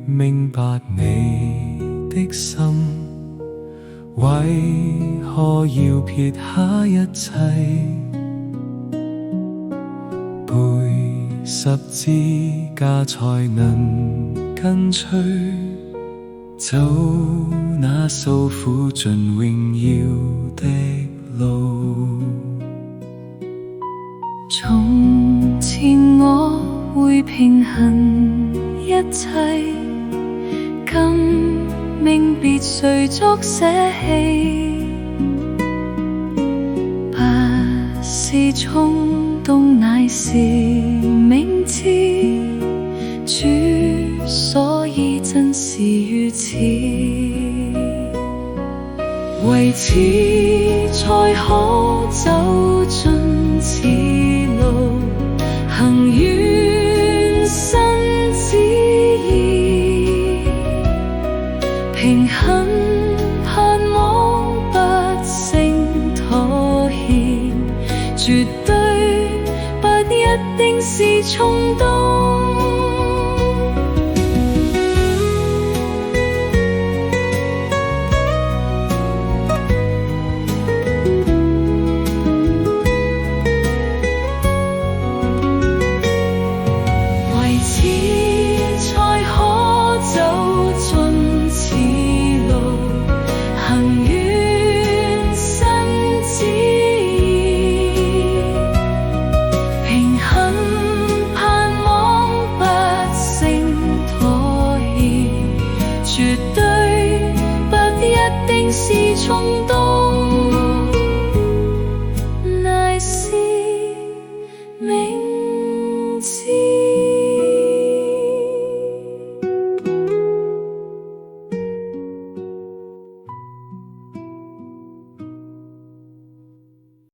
明白你的心，為何要撇下一切？背十字架才能跟隨，走那訴苦盡榮耀的路。從前我會平衡一切，今明別誰作捨棄，不是衝動，乃是明知主所以真是如此，為此才可走進此路，行願神旨意，平衡盼望不勝妥協，絕對不一定是衝動。絕對不一定是衝動。